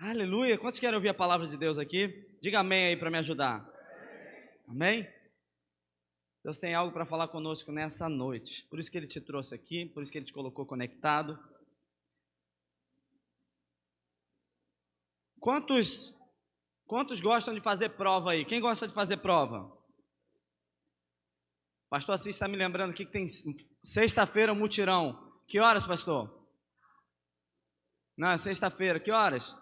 Aleluia! Quantos querem ouvir a palavra de Deus aqui? Diga amém aí para me ajudar. Amém? Deus tem algo para falar conosco nessa noite. Por isso que Ele te trouxe aqui, por isso que Ele te colocou conectado. Quantos gostam de fazer prova aí? Quem gosta de fazer prova? Pastor Assis está me lembrando aqui que tem sexta-feira o mutirão. Que horas, pastor? Não, é sexta-feira. Que horas?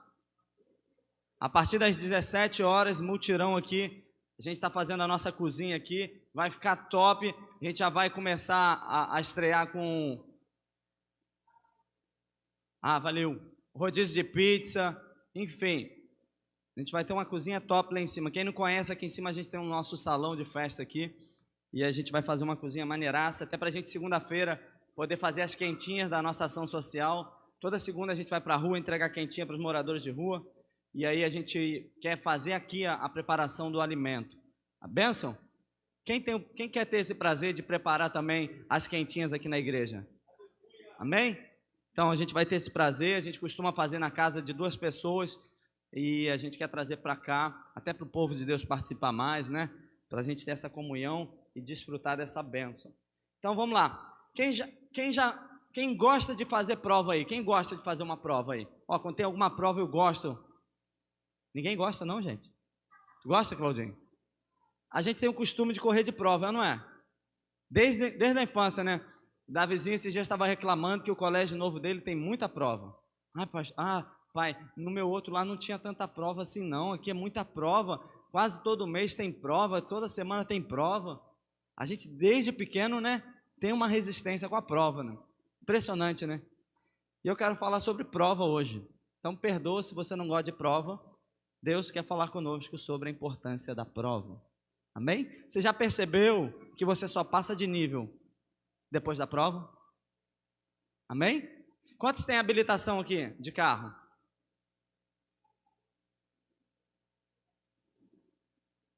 A partir das 17 horas, mutirão aqui. A gente está fazendo a nossa cozinha aqui. Vai ficar top. A gente já vai começar a estrear com... valeu. Rodízio de pizza. Enfim. A gente vai ter uma cozinha top lá em cima. Quem não conhece, aqui em cima a gente tem o nosso salão de festa aqui. E a gente vai fazer uma cozinha maneiraça. Até para a gente, segunda-feira, poder fazer as quentinhas da nossa ação social. Toda segunda a gente vai para a rua entregar quentinha para os moradores de rua. E aí a gente quer fazer aqui a preparação do alimento. A bênção? Quem quer ter esse prazer de preparar também as quentinhas aqui na igreja? Amém? Então a gente vai ter esse prazer. A gente costuma fazer na casa de 2 pessoas. E a gente quer trazer para cá, até para o povo de Deus participar mais, né? Para a gente ter essa comunhão e desfrutar dessa bênção. Então vamos lá. Quem gosta de fazer prova aí? Quem gosta de fazer uma prova aí? Ó, quando tem alguma prova eu gosto. Ninguém gosta não, gente? Tu gosta, Claudinho? A gente tem o costume de correr de prova, não é? Desde a infância, né? Davizinho esse dia estava reclamando que o colégio novo dele tem muita prova. Pai, no meu outro lá não tinha tanta prova assim não. Aqui é muita prova. Quase todo mês tem prova, toda semana tem prova. A gente desde pequeno, né, tem uma resistência com a prova, né? Impressionante, né? E eu quero falar sobre prova hoje. Então perdoa se você não gosta de prova. Deus quer falar conosco sobre a importância da prova. Amém? Você já percebeu que você só passa de nível depois da prova? Amém? Quantos têm habilitação aqui de carro?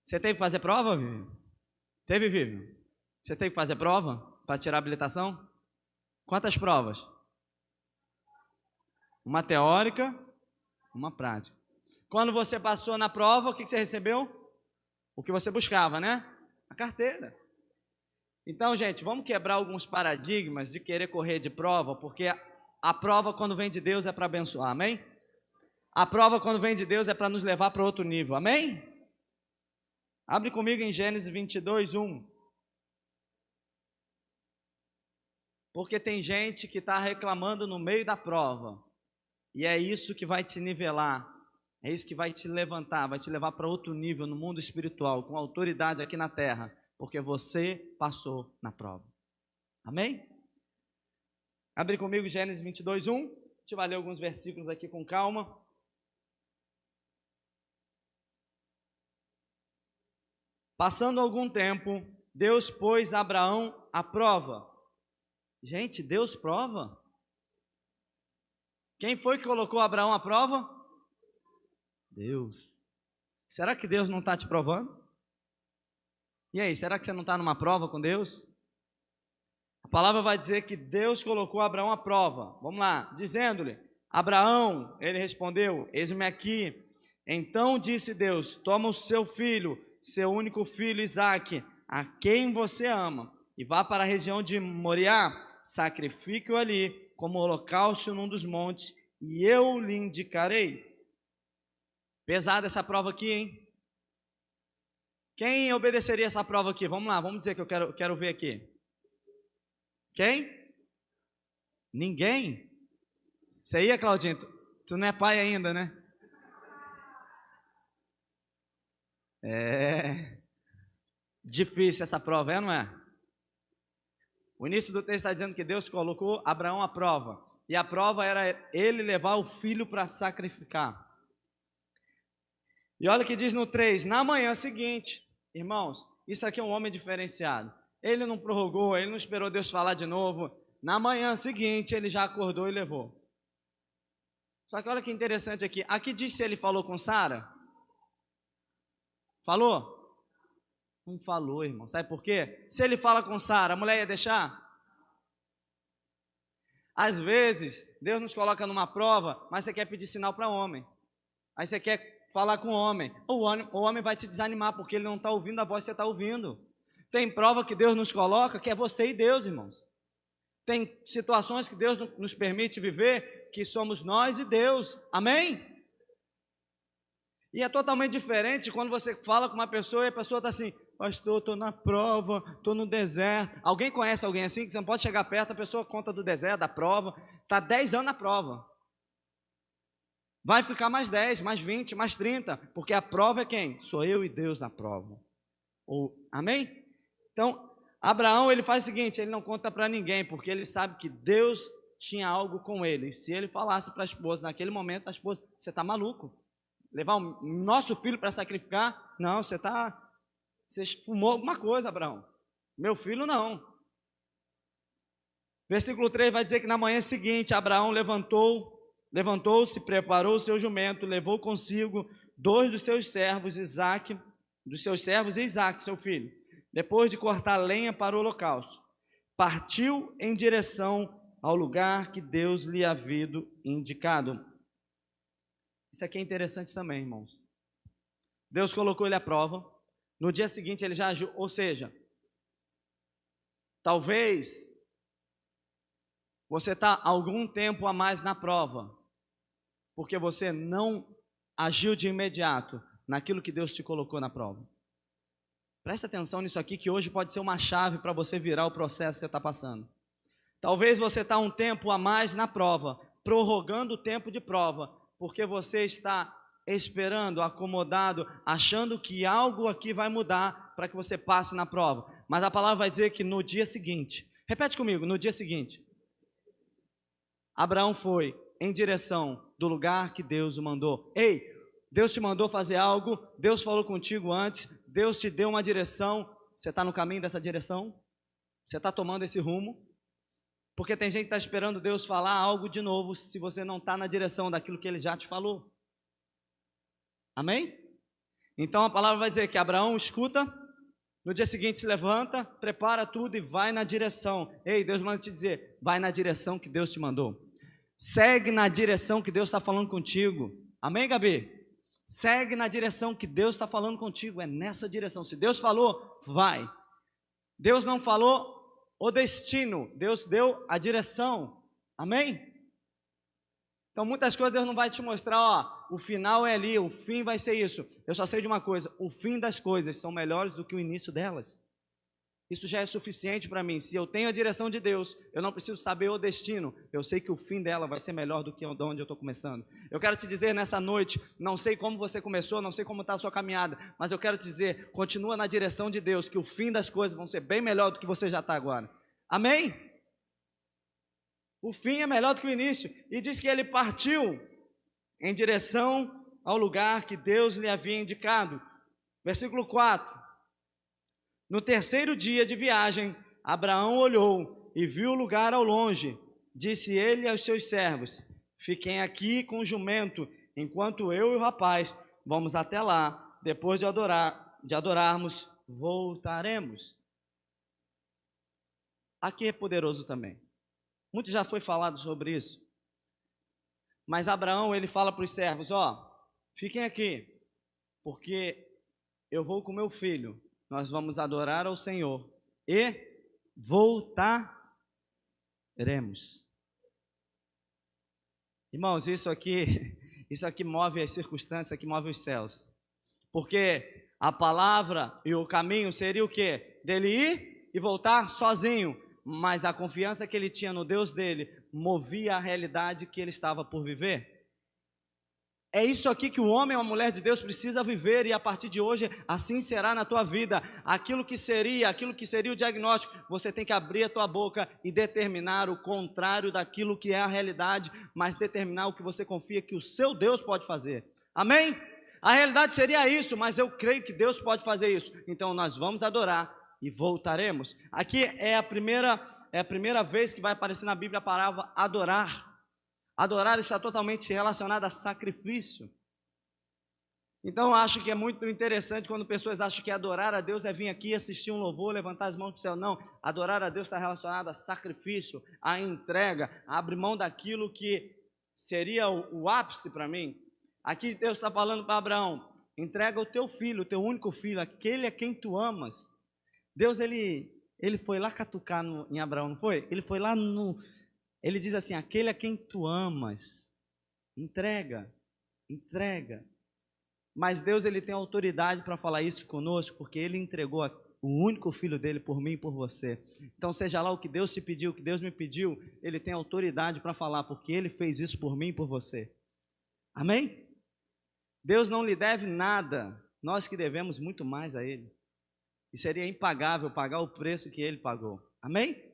Você teve que fazer prova, Vivi? Teve, Vivi? Você teve que fazer prova para tirar a habilitação? Quantas provas? Uma teórica, uma prática. Quando você passou na prova, o que você recebeu? O que você buscava, né? A carteira. Então, gente, vamos quebrar alguns paradigmas de querer correr de prova, porque a prova, quando vem de Deus, é para abençoar, amém? A prova, quando vem de Deus, é para nos levar para outro nível, amém? Abre comigo em Gênesis 22, 1. Porque tem gente que está reclamando no meio da prova. E é isso que vai te nivelar. É isso que vai te levantar, vai te levar para outro nível no mundo espiritual, com autoridade aqui na terra. Porque você passou na prova. Amém? Abre comigo Gênesis 22, 1. A gente vai ler alguns versículos aqui com calma. Passando algum tempo, Deus pôs Abraão à prova. Gente, Deus prova? Quem foi que colocou Abraão à prova? Deus. Será que Deus não está te provando? E aí, será que você não está numa prova com Deus? A palavra vai dizer que Deus colocou Abraão à prova. Vamos lá, dizendo-lhe: Abraão, ele respondeu: eis-me aqui. Então disse Deus: toma o seu filho, seu único filho Isaque, a quem você ama, e vá para a região de Moriá, sacrifique-o ali como holocausto num dos montes, e eu lhe indicarei. Pesada essa prova aqui, hein? Quem obedeceria essa prova aqui? Vamos lá, vamos dizer que eu quero ver aqui. Quem? Ninguém? Você ia, Claudinho? Tu não é pai ainda, né? É difícil essa prova, não é? O início do texto está dizendo que Deus colocou Abraão à prova. E a prova era ele levar o filho para sacrificar. E olha o que diz no 3, na manhã seguinte, irmãos, isso aqui é um homem diferenciado. Ele não prorrogou, ele não esperou Deus falar de novo. Na manhã seguinte, ele já acordou e levou. Só que olha que interessante aqui. Aqui diz se ele falou com Sara. Falou? Não falou, irmão. Sabe por quê? Se ele fala com Sara, a mulher ia deixar? Às vezes, Deus nos coloca numa prova, mas você quer pedir sinal para homem. Aí você quer falar com o homem. O homem vai te desanimar, porque ele não está ouvindo a voz que você está ouvindo. Tem prova que Deus nos coloca, que é você e Deus, irmãos. Tem situações que Deus nos permite viver, que somos nós e Deus. Amém? E é totalmente diferente quando você fala com uma pessoa e a pessoa está assim: pastor, estou na prova, estou no deserto. Alguém conhece alguém assim, que você não pode chegar perto, a pessoa conta do deserto, da prova, está 10 anos na prova. Vai ficar mais 10, mais 20, mais 30, porque a prova é quem? Sou eu e Deus na prova. Amém? Então, Abraão, ele faz o seguinte, ele não conta para ninguém, porque ele sabe que Deus tinha algo com ele. E se ele falasse para a esposa, naquele momento, a esposa: você está maluco? Levar o nosso filho para sacrificar? Não, você fumou alguma coisa, Abraão. Meu filho não. Versículo 3 vai dizer que na manhã seguinte, Abraão levantou-se, preparou o seu jumento, levou consigo 2 dos seus servos, Isaque, e Isaque, seu filho. Depois de cortar lenha para o holocausto, partiu em direção ao lugar que Deus lhe havia indicado. Isso aqui é interessante também, irmãos. Deus colocou ele à prova. No dia seguinte ele já agiu, ou seja, talvez você está algum tempo a mais na prova, porque você não agiu de imediato naquilo que Deus te colocou na prova. Presta atenção nisso aqui, que hoje pode ser uma chave para você virar o processo que você está passando. Talvez você está um tempo a mais na prova, prorrogando o tempo de prova, porque você está esperando, acomodado, achando que algo aqui vai mudar para que você passe na prova. Mas a palavra vai dizer que no dia seguinte, repete comigo, no dia seguinte, Abraão foi em direção do lugar que Deus o mandou. Ei, Deus te mandou fazer algo, Deus falou contigo antes, Deus te deu uma direção, você está no caminho dessa direção? Você está tomando esse rumo? Porque tem gente que está esperando Deus falar algo de novo, se você não está na direção daquilo que Ele já te falou. Amém? Então a palavra vai dizer que Abraão escuta, no dia seguinte se levanta, prepara tudo e vai na direção. Ei, Deus manda te dizer, vai na direção que Deus te mandou. Segue na direção que Deus está falando contigo. Amém, Gabi? Segue na direção que Deus está falando contigo, é nessa direção. Se Deus falou, vai. Deus não falou, o destino, Deus deu a direção. Amém? Então muitas coisas Deus não vai te mostrar, ó, o final é ali, o fim vai ser isso. Eu só sei de uma coisa, o fim das coisas são melhores do que o início delas. Isso já é suficiente para mim. Se eu tenho a direção de Deus, eu não preciso saber o destino. Eu sei que o fim dela vai ser melhor do que onde eu estou começando. Eu quero te dizer nessa noite, não sei como você começou, não sei como está a sua caminhada, mas eu quero te dizer, continua na direção de Deus, que o fim das coisas vão ser bem melhor do que você já está agora. Amém? O fim é melhor do que o início. E diz que ele partiu em direção ao lugar que Deus lhe havia indicado. Versículo 4. No terceiro dia de viagem, Abraão olhou e viu o lugar ao longe. Disse ele aos seus servos: fiquem aqui com o jumento, enquanto eu e o rapaz vamos até lá. Depois de adorarmos, voltaremos. Aqui é poderoso também. Muito já foi falado sobre isso. Mas Abraão, ele fala para os servos: ó, fiquem aqui, porque eu vou com meu filho. Nós vamos adorar ao Senhor e voltaremos. Irmãos, isso aqui move as circunstâncias, isso aqui move os céus. Porque a palavra e o caminho seria o quê? Dele ir e voltar sozinho. Mas a confiança que ele tinha no Deus dele movia a realidade que ele estava por viver. É isso aqui que o homem ou a mulher de Deus precisa viver, e a partir de hoje assim será na tua vida. Aquilo que seria o diagnóstico, você tem que abrir a tua boca e determinar o contrário daquilo que é a realidade, mas determinar o que você confia que o seu Deus pode fazer. Amém? A realidade seria isso, mas eu creio que Deus pode fazer isso. Então nós vamos adorar e voltaremos. Aqui é a primeira vez que vai aparecer na Bíblia a palavra adorar. Adorar está totalmente relacionado a sacrifício. Então eu acho que é muito interessante quando pessoas acham que adorar a Deus é vir aqui, assistir um louvor, levantar as mãos para o céu. Não, adorar a Deus está relacionado a sacrifício, a entrega, a abrir mão daquilo que seria o ápice para mim. Aqui Deus está falando para Abraão, entrega o teu filho, o teu único filho, aquele a quem tu amas. Deus, ele foi lá catucar em Abraão, não foi? Ele foi lá ele diz assim, aquele a quem tu amas, entrega. Mas Deus, ele tem autoridade para falar isso conosco, porque ele entregou o único filho dele por mim e por você. Então, seja lá o que Deus te pediu, o que Deus me pediu, ele tem autoridade para falar, porque ele fez isso por mim e por você. Amém? Deus não lhe deve nada, nós que devemos muito mais a ele. E seria impagável pagar o preço que ele pagou. Amém?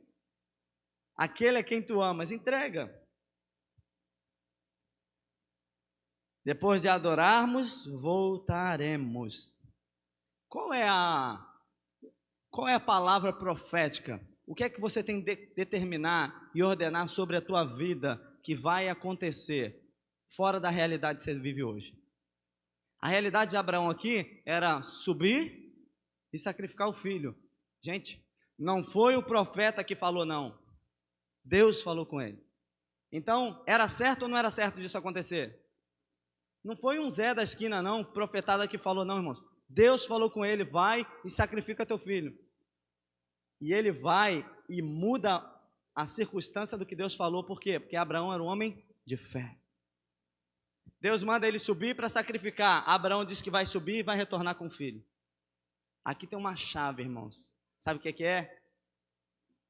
Aquele a quem tu amas, entrega. Depois de adorarmos, voltaremos. Qual é a palavra profética? O que é que você tem de determinar e ordenar sobre a tua vida que vai acontecer fora da realidade que você vive hoje? A realidade de Abraão aqui era subir e sacrificar o filho. Gente, não foi o profeta que falou não. Deus falou com ele. Então, era certo ou não era certo disso acontecer? Não foi um Zé da esquina não, profetada que falou não, irmãos. Deus falou com ele, vai e sacrifica teu filho. E ele vai e muda a circunstância do que Deus falou, por quê? Porque Abraão era um homem de fé. Deus manda ele subir para sacrificar. Abraão diz que vai subir e vai retornar com o filho. Aqui tem uma chave, irmãos. Sabe o que é?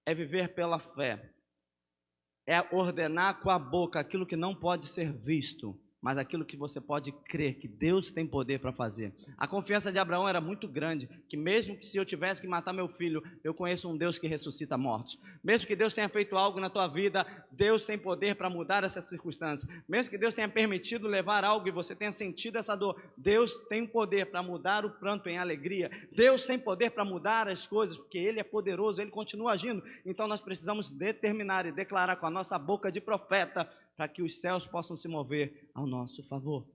É viver pela fé. É ordenar com a boca aquilo que não pode ser visto, mas aquilo que você pode crer que Deus tem poder para fazer. A confiança de Abraão era muito grande, que mesmo que se eu tivesse que matar meu filho, eu conheço um Deus que ressuscita mortos. Mesmo que Deus tenha feito algo na tua vida, Deus tem poder para mudar essa circunstância. Mesmo que Deus tenha permitido levar algo e você tenha sentido essa dor, Deus tem poder para mudar o pranto em alegria. Deus tem poder para mudar as coisas, porque Ele é poderoso, Ele continua agindo. Então nós precisamos determinar e declarar com a nossa boca de profeta, para que os céus possam se mover ao nosso favor.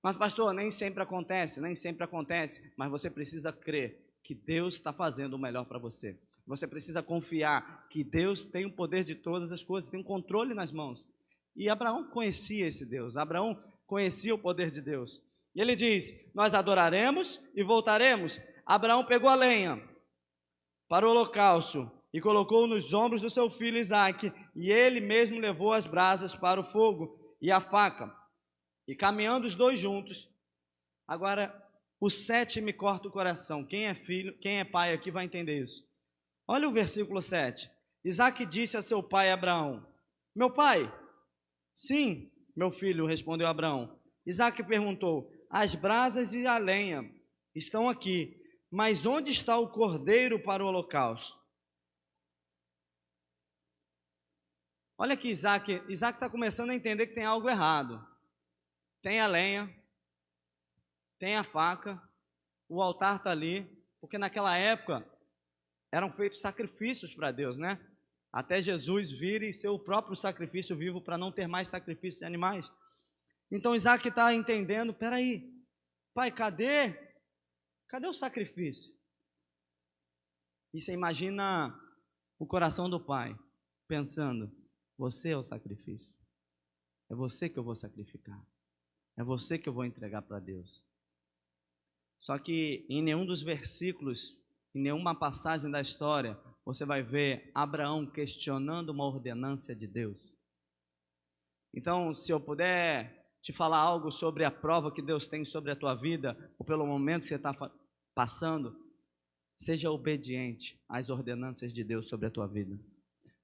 Mas pastor, nem sempre acontece, mas você precisa crer que Deus está fazendo o melhor para você. Você precisa confiar que Deus tem o poder de todas as coisas, tem um controle nas mãos. E Abraão conhecia esse Deus, Abraão conhecia o poder de Deus. E ele diz, nós adoraremos e voltaremos. Abraão pegou a lenha para o holocausto e colocou nos ombros do seu filho Isaque, e ele mesmo levou as brasas para o fogo e a faca, e caminhando os dois juntos. Agora, o 7 me corta o coração. Quem é filho, quem é pai aqui vai entender isso. Olha o versículo 7. Isaque disse a seu pai Abraão, meu pai? Sim, meu filho, respondeu Abraão. Isaque perguntou, as brasas e a lenha estão aqui, mas onde está o cordeiro para o holocausto? Olha que Isaque está começando a entender que tem algo errado. Tem a lenha, tem a faca, o altar está ali, porque naquela época eram feitos sacrifícios para Deus, né? Até Jesus vir e ser o próprio sacrifício vivo para não ter mais sacrifício de animais. Então Isaque está entendendo, peraí, pai, cadê o sacrifício? E você imagina o coração do pai, pensando, você é o sacrifício. É você que eu vou sacrificar. É você que eu vou entregar para Deus. Só que em nenhum dos versículos, em nenhuma passagem da história, você vai ver Abraão questionando uma ordenança de Deus. Então, se eu puder te falar algo sobre a prova que Deus tem sobre a tua vida, ou pelo momento que você está passando, seja obediente às ordenanças de Deus sobre a tua vida.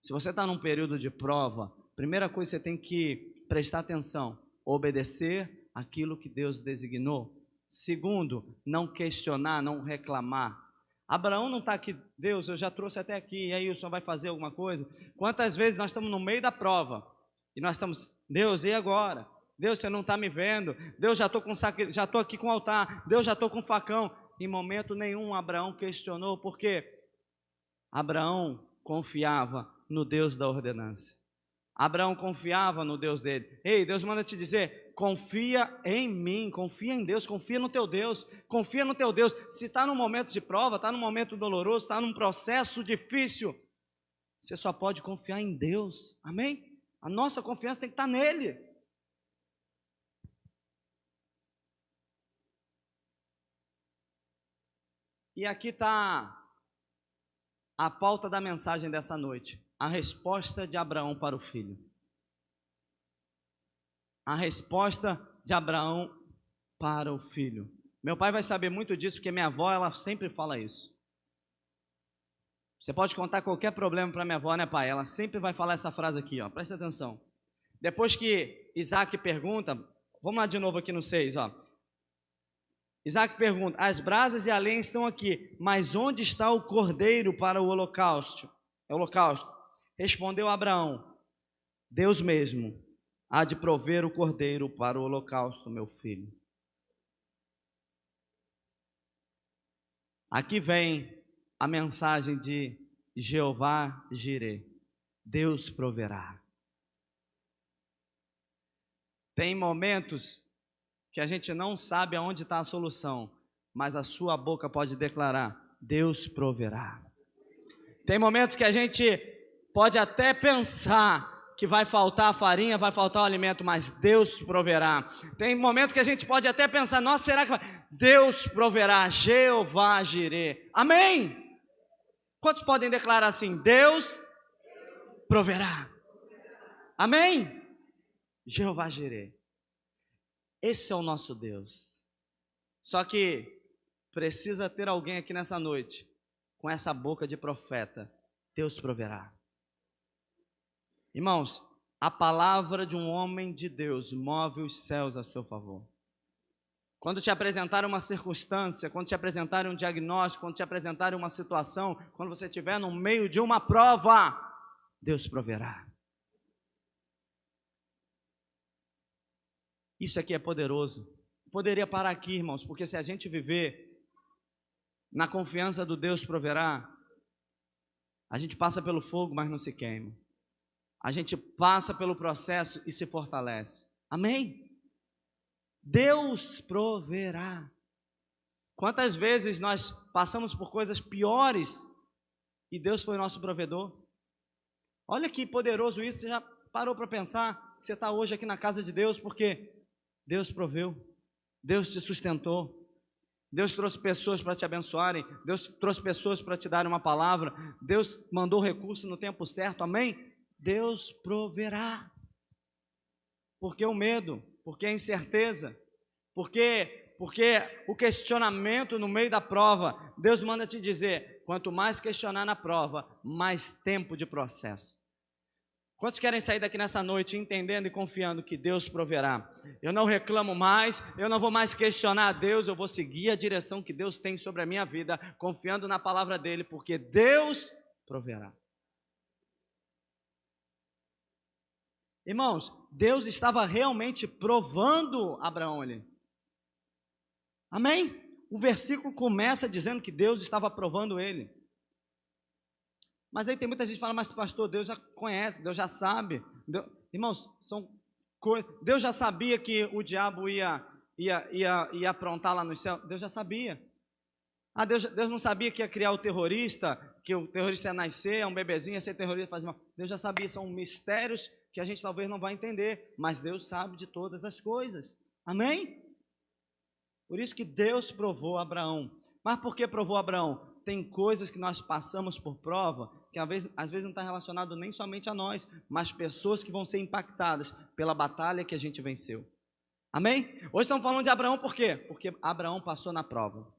Se você está num período de prova, primeira coisa que você tem que prestar atenção, obedecer aquilo que Deus designou. Segundo, não questionar, não reclamar. Abraão não está aqui, Deus, eu já trouxe até aqui, e aí o Senhor vai fazer alguma coisa? Quantas vezes nós estamos no meio da prova, e nós estamos, Deus, e agora? Deus, você não está me vendo? Deus, já estou aqui com o altar, Deus, já estou com o facão. Em momento nenhum Abraão questionou, porque Abraão confiava no Deus da ordenança. Abraão confiava no Deus dele. Ei, Deus manda te dizer, confia em mim, confia em Deus, confia no teu Deus, confia no teu Deus. Se está num momento de prova, está num momento doloroso, está num processo difícil, você só pode confiar em Deus, amém? A nossa confiança tem que estar nele. E aqui está a pauta da mensagem dessa noite. A resposta de Abraão para o filho. A resposta de Abraão para o filho. Meu pai vai saber muito disso, porque minha avó, ela sempre fala isso. Você pode contar qualquer problema para minha avó, né, pai? Ela sempre vai falar essa frase aqui, ó. Presta atenção. Depois que Isaac pergunta, vamos lá de novo aqui no 6, ó. Isaac pergunta: as brasas e a lenha estão aqui, mas onde está o cordeiro para o holocausto? Respondeu Abraão: Deus mesmo há de prover o cordeiro para o holocausto, meu filho. Aqui vem a mensagem de Jeová Jireh, Deus proverá. Tem momentos que a gente não sabe aonde está a solução, mas a sua boca pode declarar: Deus proverá. Tem momentos que a gente pode até pensar que vai faltar a farinha, vai faltar o alimento, mas Deus proverá. Tem momentos que a gente pode até pensar: nossa, será que vai? Deus proverá, Jeová Jireh. Amém? Quantos podem declarar assim? Deus proverá. Amém? Jeová Jireh. Esse é o nosso Deus. Só que precisa ter alguém aqui nessa noite com essa boca de profeta. Deus proverá. Irmãos, a palavra de um homem de Deus move os céus a seu favor. Quando te apresentarem uma circunstância, quando te apresentarem um diagnóstico, quando te apresentarem uma situação, quando você estiver no meio de uma prova, Deus proverá. Isso aqui é poderoso. Poderia parar aqui, irmãos, porque se a gente viver na confiança do Deus proverá, a gente passa pelo fogo, mas não se queima. A gente passa pelo processo e se fortalece. Amém? Deus proverá. Quantas vezes nós passamos por coisas piores e Deus foi nosso provedor? Olha que poderoso isso. Você já parou para pensar que você está hoje aqui na casa de Deus porque Deus proveu, Deus te sustentou, Deus trouxe pessoas para te abençoarem, Deus trouxe pessoas para te dar uma palavra, Deus mandou recurso no tempo certo, amém? Deus proverá. Por que o medo? Por que a incerteza? Porque o questionamento no meio da prova, Deus manda te dizer: quanto mais questionar na prova, mais tempo de processo. Quantos querem sair daqui nessa noite entendendo e confiando que Deus proverá? Eu não reclamo mais, eu não vou mais questionar a Deus, eu vou seguir a direção que Deus tem sobre a minha vida, confiando na palavra dEle, porque Deus proverá. Irmãos, Deus estava realmente provando Abraão ali. Amém? O versículo começa dizendo que Deus estava provando ele. Mas aí tem muita gente que fala: mas pastor, Deus já conhece, Deus já sabe. Irmãos, Deus já sabia que o diabo ia aprontar lá no céu. Deus já sabia. Deus não sabia que ia criar o terrorista, que o terrorista ia nascer, um bebezinho ia ser terrorista, fazer mal. Deus já sabia. São mistérios que a gente talvez não vai entender, mas Deus sabe de todas as coisas. Amém? Por isso que Deus provou Abraão. Mas por que provou Abraão? Tem coisas que nós passamos por prova, que às vezes não está relacionado nem somente a nós, mas pessoas que vão ser impactadas pela batalha que a gente venceu. Amém? Hoje estamos falando de Abraão por quê? Porque Abraão passou na prova.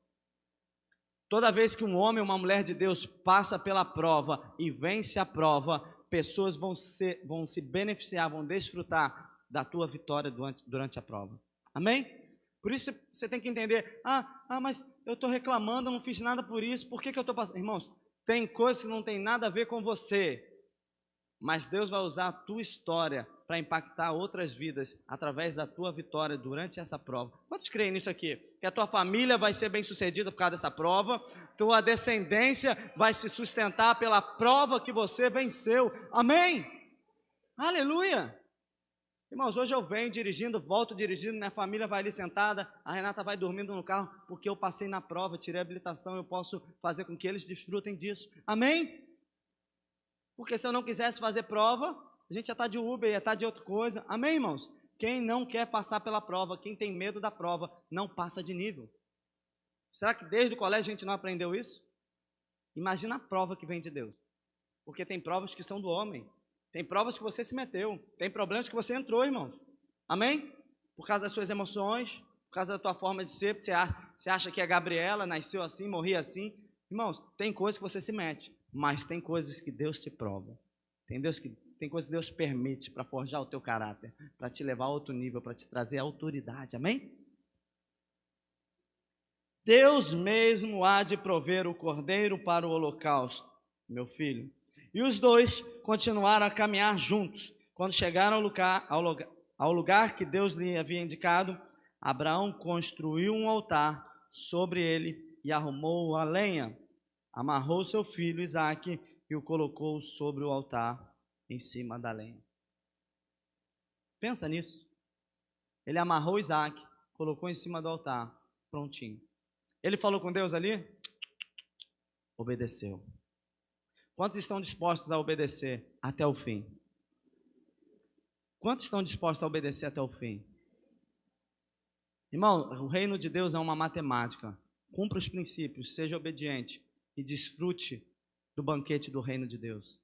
Toda vez que um homem ou uma mulher de Deus passa pela prova e vence a prova, pessoas vão se beneficiar, vão desfrutar da tua vitória durante a prova. Amém? Por isso você tem que entender: mas eu estou reclamando, eu não fiz nada por isso, por que eu estou passando? Irmãos, tem coisas que não tem nada a ver com você, mas Deus vai usar a tua história para impactar outras vidas através da tua vitória durante essa prova. Quantos creem nisso aqui? Que a tua família vai ser bem sucedida por causa dessa prova, tua descendência vai se sustentar pela prova que você venceu. Amém? Aleluia! Irmãos, hoje eu venho dirigindo, volto dirigindo, minha família vai ali sentada, a Renata vai dormindo no carro, porque eu passei na prova, tirei a habilitação, eu posso fazer com que eles desfrutem disso. Amém? Porque se eu não quisesse fazer prova, a gente já está de Uber, ia estar de outra coisa. Amém, irmãos? Quem não quer passar pela prova, quem tem medo da prova, não passa de nível. Será que desde o colégio a gente não aprendeu isso? Imagina a prova que vem de Deus. Porque tem provas que são do homem. Tem provas que você se meteu. Tem problemas que você entrou, irmão. Amém? Por causa das suas emoções, por causa da tua forma de ser. Você acha que a Gabriela nasceu assim, morria assim. Irmãos, tem coisas que você se mete. Mas tem coisas que Deus te prova. Tem coisas que Deus permite para forjar o teu caráter. Para te levar a outro nível, para te trazer autoridade. Amém? Deus mesmo há de prover o cordeiro para o holocausto, meu filho. E os dois continuaram a caminhar juntos. Quando chegaram ao lugar que Deus lhe havia indicado, Abraão construiu um altar sobre ele e arrumou a lenha. Amarrou seu filho Isaque e o colocou sobre o altar em cima da lenha. Pensa nisso. Ele amarrou Isaque, colocou em cima do altar, prontinho. Ele falou com Deus ali? Obedeceu. Quantos estão dispostos a obedecer até o fim? Quantos estão dispostos a obedecer até o fim? Irmão, o reino de Deus é uma matemática. Cumpra os princípios, seja obediente e desfrute do banquete do reino de Deus.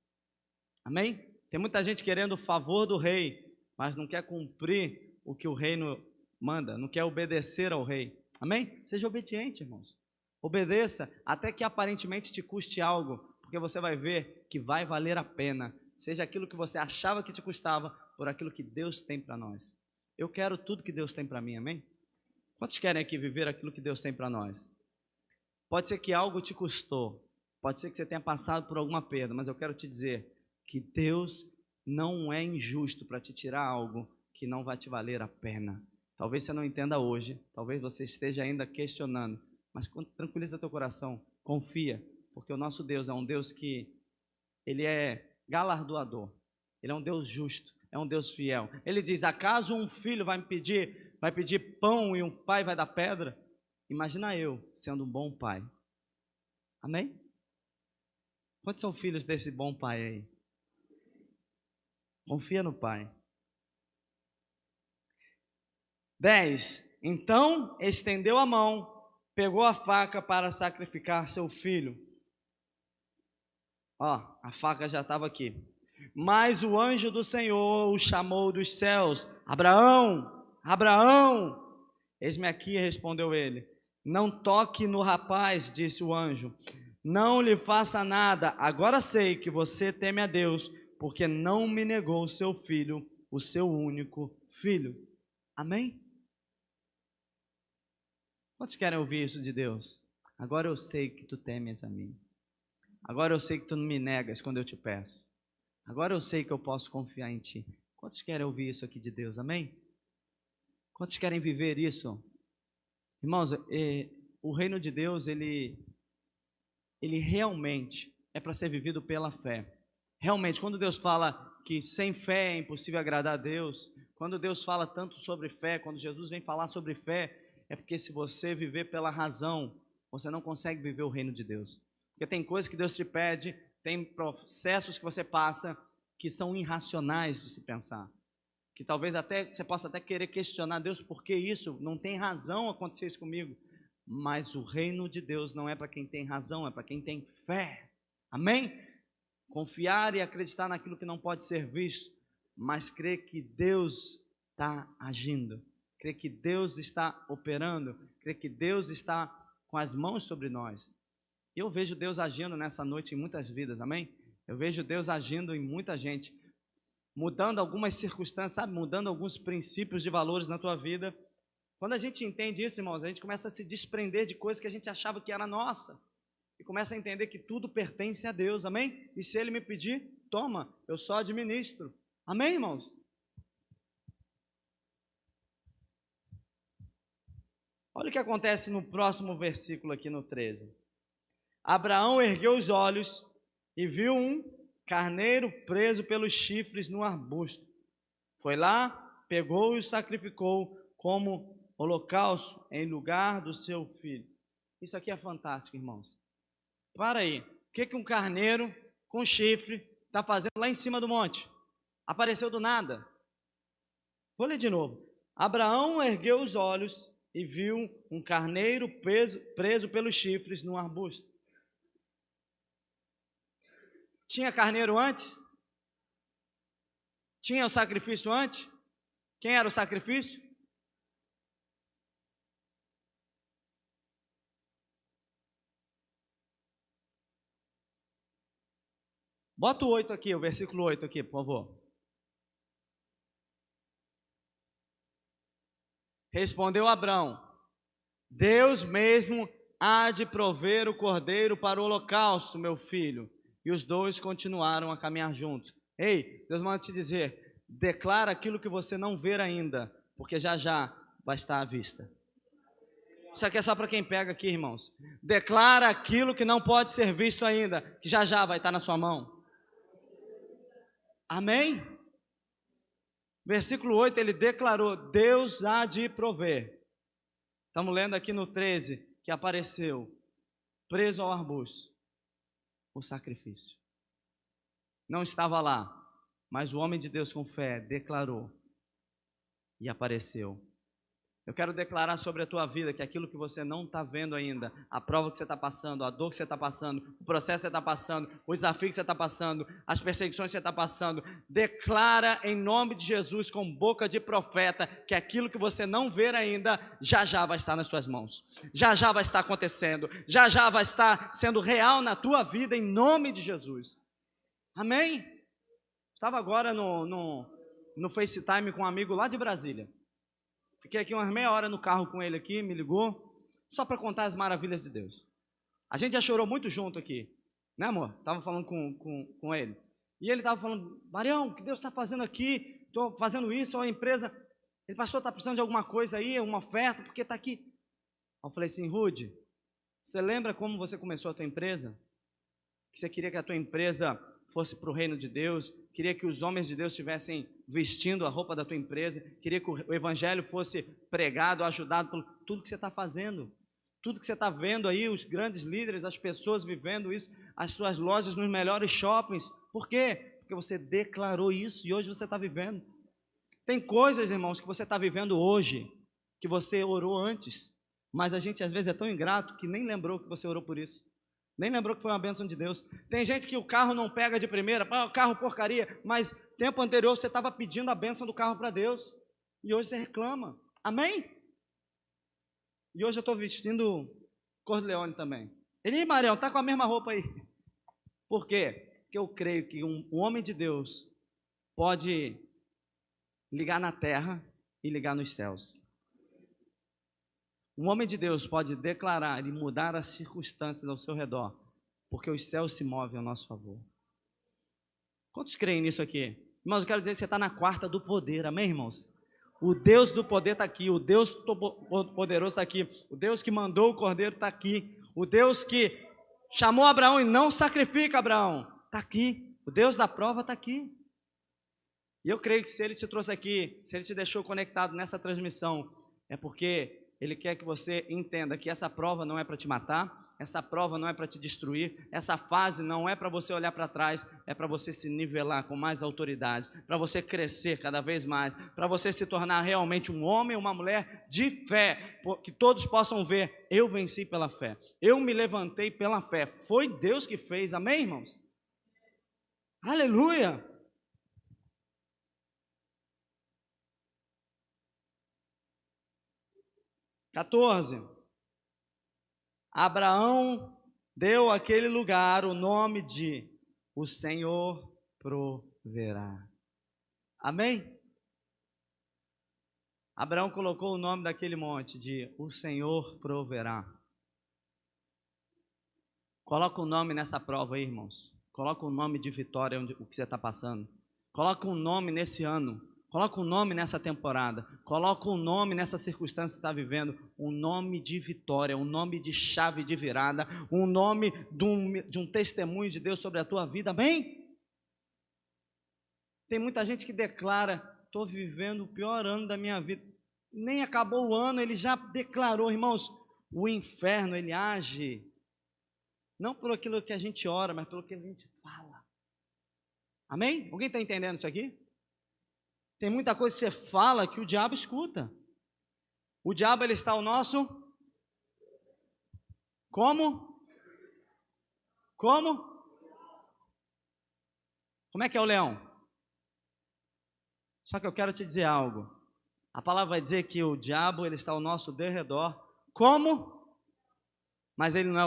Amém? Tem muita gente querendo o favor do rei, mas não quer cumprir o que o reino manda, não quer obedecer ao rei. Amém? Seja obediente, irmãos. Obedeça até que aparentemente te custe algo, porque você vai ver que vai valer a pena. Seja aquilo que você achava que te custava, por aquilo que Deus tem para nós. Eu quero tudo que Deus tem para mim, amém? Quantos querem aqui viver aquilo que Deus tem para nós? Pode ser que algo te custou, pode ser que você tenha passado por alguma perda, mas eu quero te dizer que Deus não é injusto para te tirar algo que não vai te valer a pena. Talvez você não entenda hoje, talvez você esteja ainda questionando, mas tranquiliza teu coração, confia, porque o nosso Deus é um Deus que, Ele é galardoador, Ele é um Deus justo, é um Deus fiel. Ele diz, acaso um filho vai pedir pão e um pai vai dar pedra? Imagina eu sendo um bom pai, amém? Quantos são filhos desse bom pai aí? Confia no pai. 10. Então estendeu a mão, pegou a faca para sacrificar seu filho. Ó, a faca já estava aqui. Mas o anjo do Senhor o chamou dos céus. Abraão, Abraão. Eis-me aqui, respondeu ele. Não toque no rapaz, disse o anjo. Não lhe faça nada. Agora sei que você teme a Deus, porque não me negou o seu filho, o seu único filho. Amém? Quantos querem ouvir isso de Deus? Agora eu sei que tu temes a mim. Agora eu sei que tu não me negas quando eu te peço. Agora eu sei que eu posso confiar em ti. Quantos querem ouvir isso aqui de Deus? Amém? Quantos querem viver isso? Irmãos, o reino de Deus, ele realmente é para ser vivido pela fé. Realmente, quando Deus fala que sem fé é impossível agradar a Deus, quando Deus fala tanto sobre fé, quando Jesus vem falar sobre fé, é porque se você viver pela razão, você não consegue viver o reino de Deus. Porque tem coisas que Deus te pede, tem processos que você passa que são irracionais de se pensar. Que talvez até você possa até querer questionar Deus, por que isso? Não tem razão acontecer isso comigo. Mas o reino de Deus não é para quem tem razão, é para quem tem fé. Amém? Confiar e acreditar naquilo que não pode ser visto, mas crer que Deus está agindo. Crer que Deus está operando, crer que Deus está com as mãos sobre nós. Eu vejo Deus agindo nessa noite em muitas vidas, amém? Eu vejo Deus agindo em muita gente, mudando algumas circunstâncias, sabe? Mudando alguns princípios de valores na tua vida. Quando a gente entende isso, irmãos, a gente começa a se desprender de coisas que a gente achava que era nossa. E começa a entender que tudo pertence a Deus, amém? E se Ele me pedir, toma, eu só administro. Amém, irmãos? Olha o que acontece no próximo versículo aqui no 13. Abraão ergueu os olhos e viu um carneiro preso pelos chifres no arbusto. Foi lá, pegou e o sacrificou como holocausto em lugar do seu filho. Isso aqui é fantástico, irmãos. Para aí, o que um carneiro com chifre está fazendo lá em cima do monte? Apareceu do nada. Vou ler de novo. Abraão ergueu os olhos e viu um carneiro preso pelos chifres num arbusto. Tinha carneiro antes? Tinha o sacrifício antes? Quem era o sacrifício? Bota o 8 aqui, o versículo 8 aqui, por favor. Respondeu Abrão: Deus mesmo há de prover o cordeiro para o holocausto, meu filho. E os dois continuaram a caminhar juntos. Ei, Deus manda te dizer: declara aquilo que você não vê ainda, porque já já vai estar à vista. Isso aqui é só para quem pega aqui, irmãos. Declara aquilo que não pode ser visto ainda, que já já vai estar na sua mão. Amém? Versículo 8, ele declarou: Deus há de prover. Estamos lendo aqui no 13, que apareceu, preso ao arbusto, o sacrifício. Não estava lá, mas o homem de Deus com fé declarou e apareceu. Eu quero declarar sobre a tua vida que aquilo que você não está vendo ainda, a prova que você está passando, a dor que você está passando, o processo que você está passando, o desafio que você está passando, as perseguições que você está passando, declara em nome de Jesus com boca de profeta que aquilo que você não vê ainda, já já vai estar nas suas mãos, já já vai estar acontecendo, já já vai estar sendo real na tua vida em nome de Jesus. Amém? Estava agora no FaceTime com um amigo lá de Brasília. Fiquei aqui umas meia hora no carro com ele aqui, me ligou, só para contar as maravilhas de Deus. A gente já chorou muito junto aqui, né, amor? Estava falando com ele. E ele estava falando: Marião, o que Deus está fazendo aqui? Estou fazendo isso, a empresa. Ele, pastor, está precisando de alguma coisa aí, uma oferta, porque está aqui. Eu falei assim: Rude, você lembra como você começou a tua empresa? Que você queria que a tua empresa fosse para o reino de Deus, queria que os homens de Deus estivessem vestindo a roupa da tua empresa, queria que o evangelho fosse pregado, ajudado por tudo que você está fazendo, tudo que você está vendo aí, os grandes líderes, as pessoas vivendo isso, as suas lojas nos melhores shoppings. Por quê? Porque você declarou isso e hoje você está vivendo. Tem coisas, irmãos, que você está vivendo hoje, que você orou antes, mas a gente às vezes é tão ingrato que nem lembrou que você orou por isso. Nem lembrou que foi uma bênção de Deus. Tem gente que o carro não pega de primeira, o carro porcaria, mas tempo anterior você estava pedindo a bênção do carro para Deus, e hoje você reclama. Amém? E hoje eu estou vestindo Corleone também. Ele, Marião, está com a mesma roupa aí. Por quê? Porque eu creio que um homem de Deus pode ligar na terra e ligar nos céus. Um homem de Deus pode declarar e mudar as circunstâncias ao seu redor, porque os céus se movem ao nosso favor. Quantos creem nisso aqui? Irmãos, eu quero dizer que você está na quarta do poder, amém, irmãos? O Deus do poder está aqui, o Deus poderoso está aqui, o Deus que mandou o cordeiro está aqui, o Deus que chamou Abraão e não sacrifica Abraão, está aqui, o Deus da prova está aqui. E eu creio que se Ele te trouxe aqui, se Ele te deixou conectado nessa transmissão, é porque Ele quer que você entenda que essa prova não é para te matar, essa prova não é para te destruir, essa fase não é para você olhar para trás, é para você se nivelar com mais autoridade, para você crescer cada vez mais, para você se tornar realmente um homem ou uma mulher de fé, que todos possam ver: eu venci pela fé, eu me levantei pela fé, foi Deus que fez, amém, irmãos? Aleluia! (14) Abraão deu àquele lugar o nome de O Senhor proverá. Amém? Abraão colocou o nome daquele monte de O Senhor proverá. Coloca um nome nessa prova aí, irmãos. Coloca um nome de vitória onde o que você está passando. Coloca um nome nesse ano. Coloca um nome nessa temporada, coloca um nome nessa circunstância que você está vivendo, um nome de vitória, um nome de chave de virada, um nome de um testemunho de Deus sobre a tua vida, amém? Tem muita gente que declara: estou vivendo o pior ano da minha vida, nem acabou o ano, ele já declarou. Irmãos, o inferno, ele age, não por aquilo que a gente ora, mas pelo que a gente fala, amém? Alguém está entendendo isso aqui? Tem muita coisa que você fala que o diabo escuta. O diabo, ele está ao nosso... Como? Como? Como é que é o leão? Só que eu quero te dizer algo. A palavra vai dizer que o diabo, ele está ao nosso derredor. Como? Mas ele não é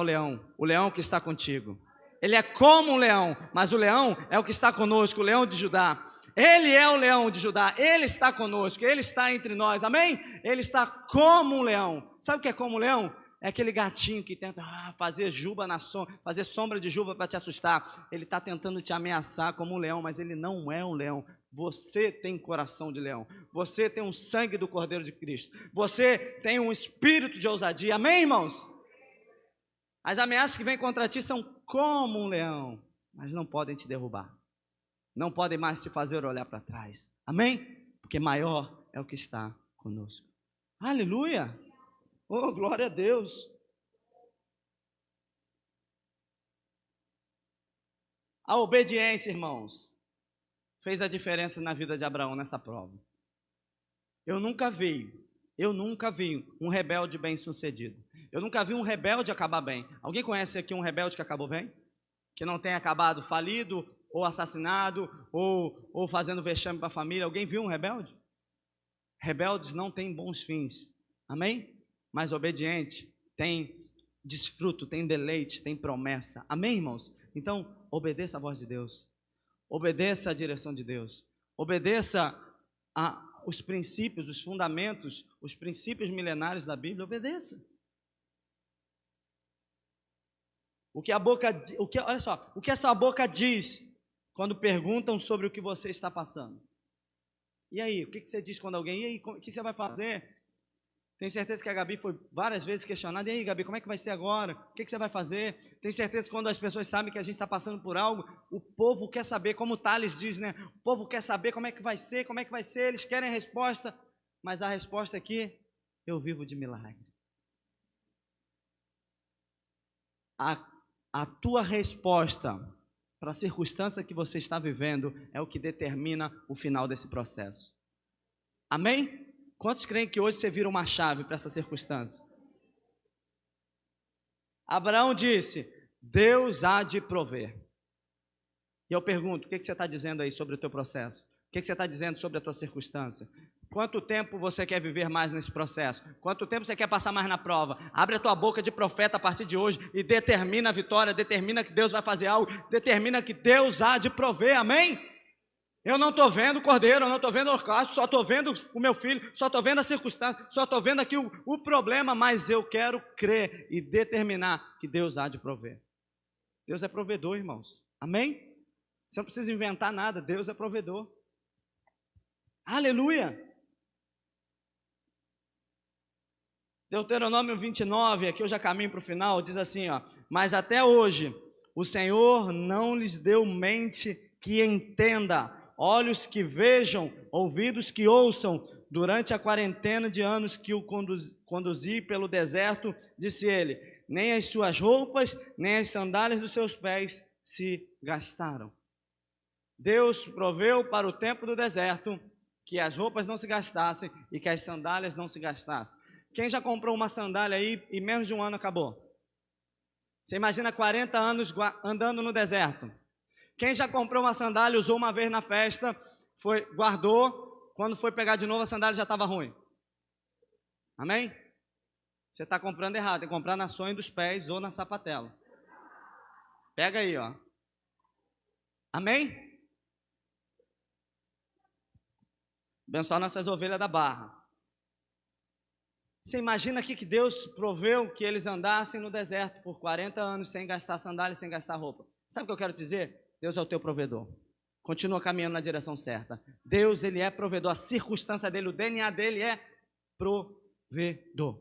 o leão que está contigo. Ele é como um leão, mas o leão é o que está conosco, o leão de Judá. Ele é o leão de Judá, ele está conosco, ele está entre nós, amém? Ele está como um leão. Sabe o que é como um leão? É aquele gatinho que tenta fazer juba na sombra, fazer sombra de juba para te assustar. Ele está tentando te ameaçar como um leão, mas ele não é um leão. Você tem coração de leão. Você tem um sangue do Cordeiro de Cristo. Você tem um espírito de ousadia. Amém, irmãos? As ameaças que vêm contra ti são como um leão, mas não podem te derrubar. Não podem mais te fazer olhar para trás. Amém? Porque maior é o que está conosco. Aleluia! Oh, glória a Deus! A obediência, irmãos, fez a diferença na vida de Abraão nessa prova. Eu nunca vi um rebelde bem-sucedido. Eu nunca vi um rebelde acabar bem. Alguém conhece aqui um rebelde que acabou bem? Que não tenha acabado falido, ou assassinado, ou fazendo vexame para a família? Alguém viu um rebelde? Rebeldes não têm bons fins. Amém? Mas obediente tem desfruto, tem deleite, tem promessa. Amém, irmãos? Então, obedeça a voz de Deus. Obedeça a direção de Deus. Obedeça os princípios, os fundamentos, os princípios milenares da Bíblia. Obedeça. Olha só, o que essa boca diz quando perguntam sobre o que você está passando? E aí, o que você diz quando alguém... E aí, o que você vai fazer? Tenho certeza que a Gabi foi várias vezes questionada. E aí, Gabi, como é que vai ser agora? O que você vai fazer? Tenho certeza que quando as pessoas sabem que a gente está passando por algo, o povo quer saber, como o Thales diz, né? O povo quer saber como é que vai ser, eles querem a resposta. Mas a resposta é que eu vivo de milagre. A tua resposta para a circunstância que você está vivendo é o que determina o final desse processo. Amém? Quantos creem que hoje você vira uma chave para essa circunstância? Abraão disse: Deus há de prover. E eu pergunto, o que você está dizendo aí sobre o teu processo? O que você está dizendo sobre a tua circunstância? Quanto tempo você quer viver mais nesse processo? Quanto tempo você quer passar mais na prova? Abre a tua boca de profeta a partir de hoje e determina a vitória, determina que Deus vai fazer algo, determina que Deus há de prover, amém? Eu não estou vendo o cordeiro, eu não estou vendo o holocausto, só estou vendo o meu filho, só estou vendo a circunstância, só estou vendo aqui o problema, mas eu quero crer e determinar que Deus há de prover. Deus é provedor, irmãos, amém? Você não precisa inventar nada, Deus é provedor. Aleluia! Deuteronômio 29, aqui eu já caminho para o final, diz assim, ó: mas até hoje o Senhor não lhes deu mente que entenda, olhos que vejam, ouvidos que ouçam. Durante a quarentena de anos que o conduzi pelo deserto, disse ele, nem as suas roupas, nem as sandálias dos seus pés se gastaram. Deus proveu para o tempo do deserto que as roupas não se gastassem e que as sandálias não se gastassem. Quem já comprou uma sandália aí e menos de um ano acabou? Você imagina 40 anos andando no deserto. Quem já comprou uma sandália, usou uma vez na festa, guardou, quando foi pegar de novo a sandália já estava ruim. Amém? Você está comprando errado, tem que comprar na sonha dos pés ou na sapatela. Pega aí, ó. Amém? Abençoar nossas ovelhas da barra. Você imagina aqui que Deus proveu que eles andassem no deserto por 40 anos sem gastar sandália, sem gastar roupa. Sabe o que eu quero dizer? Deus é o teu provedor. Continua caminhando na direção certa. Deus, ele é provedor. A circunstância dele, o DNA dele é provedor.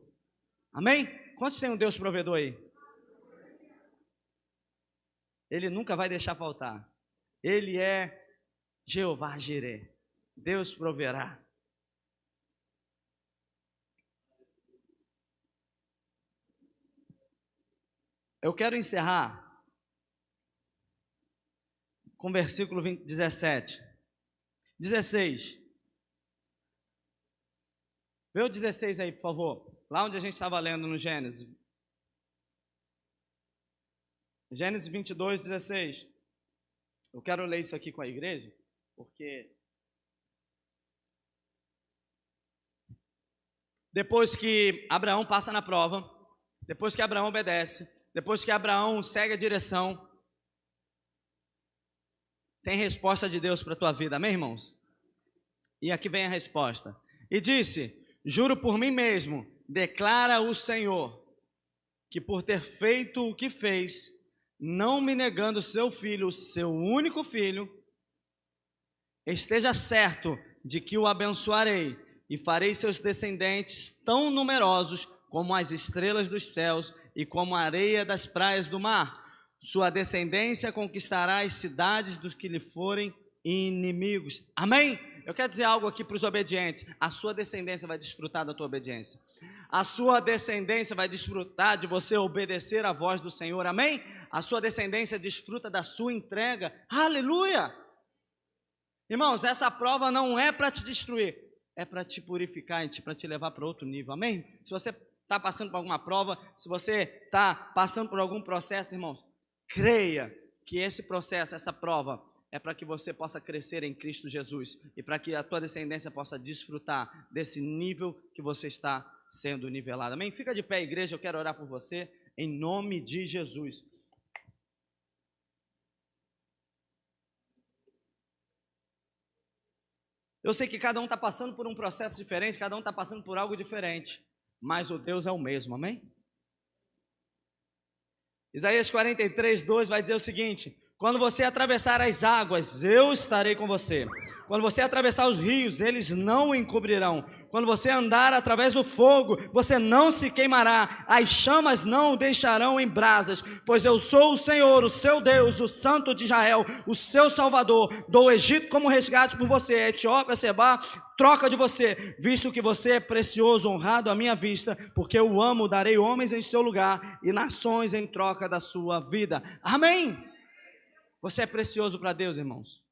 Amém? Quantos tem um Deus provedor aí? Ele nunca vai deixar faltar. Ele é Jeová Jireh. Deus proverá. Eu quero encerrar com o versículo 17. 16. Vê o 16 aí, por favor. Lá onde a gente estava lendo no Gênesis. Gênesis 22, 16. Eu quero ler isso aqui com a igreja, porque depois que Abraão passa na prova, depois que Abraão obedece, depois que Abraão segue a direção, tem resposta de Deus para a tua vida, amém, irmãos? E aqui vem a resposta. E disse: juro por mim mesmo, declara o Senhor, que por ter feito o que fez, não me negando seu filho, o seu único filho, esteja certo de que o abençoarei e farei seus descendentes tão numerosos como as estrelas dos céus e como a areia das praias do mar. Sua descendência conquistará as cidades dos que lhe forem inimigos. Amém? Eu quero dizer algo aqui para os obedientes. A sua descendência vai desfrutar da tua obediência. A sua descendência vai desfrutar de você obedecer à voz do Senhor. Amém? A sua descendência desfruta da sua entrega. Aleluia! Irmãos, essa prova não é para te destruir, é para te purificar e para te levar para outro nível. Amém? Se você está passando por alguma prova, se você está passando por algum processo, irmãos, creia que esse processo, essa prova, é para que você possa crescer em Cristo Jesus e para que a tua descendência possa desfrutar desse nível que você está sendo nivelado. Amém? Fica de pé, igreja, eu quero orar por você em nome de Jesus. Eu sei que cada um está passando por um processo diferente, cada um está passando por algo diferente, mas o Deus é o mesmo, amém? Isaías 43, 2 vai dizer o seguinte: quando você atravessar as águas, eu estarei com você. Quando você atravessar os rios, eles não o encobrirão. Quando você andar através do fogo, você não se queimará. As chamas não o deixarão em brasas. Pois eu sou o Senhor, o seu Deus, o Santo de Israel, o seu Salvador. Dou o Egito como resgate por você. A Etiópia, Sebá, troca de você. Visto que você é precioso, honrado à minha vista, porque eu o amo, darei homens em seu lugar e nações em troca da sua vida. Amém? Você é precioso para Deus, irmãos.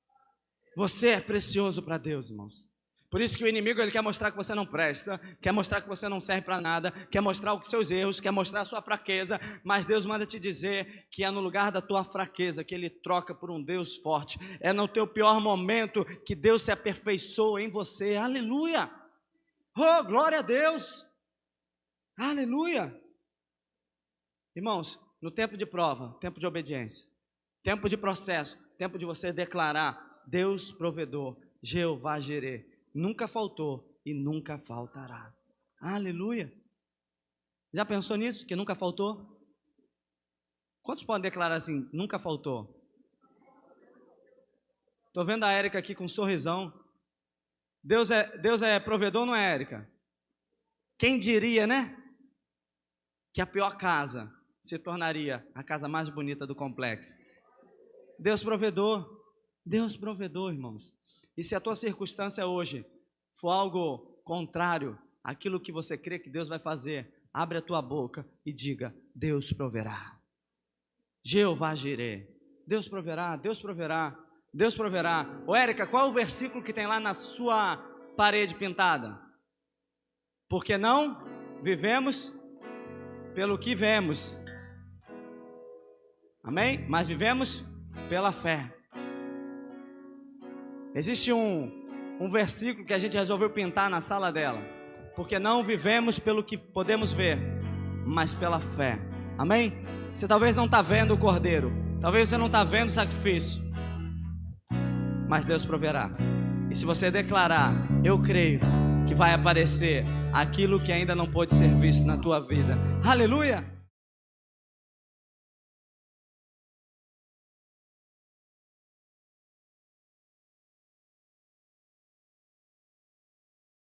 Você é precioso para Deus, irmãos. Por isso que o inimigo, ele quer mostrar que você não presta, quer mostrar que você não serve para nada, quer mostrar os seus erros, quer mostrar a sua fraqueza, mas Deus manda te dizer que é no lugar da tua fraqueza que Ele troca por um Deus forte. É no teu pior momento que Deus se aperfeiçoa em você. Aleluia! Oh, glória a Deus! Aleluia! Irmãos, no tempo de prova, tempo de obediência, tempo de processo, tempo de você declarar: Deus provedor, Jeová Jireh, nunca faltou e nunca faltará. Aleluia! Já pensou nisso, que nunca faltou? Quantos podem declarar assim, nunca faltou? Estou vendo a Érica aqui com um sorrisão. Deus é provedor, não é, Érica? Quem diria, né? Que a pior casa se tornaria a casa mais bonita do complexo. Deus provedor, irmãos. E se a tua circunstância hoje for algo contrário àquilo que você crê que Deus vai fazer, abre a tua boca e diga: Deus proverá. Jeová Jireh. Deus proverá, Deus proverá, Deus proverá. Ô Érica, qual é o versículo que tem lá na sua parede pintada? Porque não vivemos pelo que vemos. Amém? Mas vivemos pela fé. Existe um versículo que a gente resolveu pintar na sala dela. Porque não vivemos pelo que podemos ver, mas pela fé. Amém? Você talvez não está vendo o cordeiro, talvez você não está vendo o sacrifício, mas Deus proverá. E se você declarar: eu creio que vai aparecer aquilo que ainda não pôde ser visto na tua vida. Aleluia!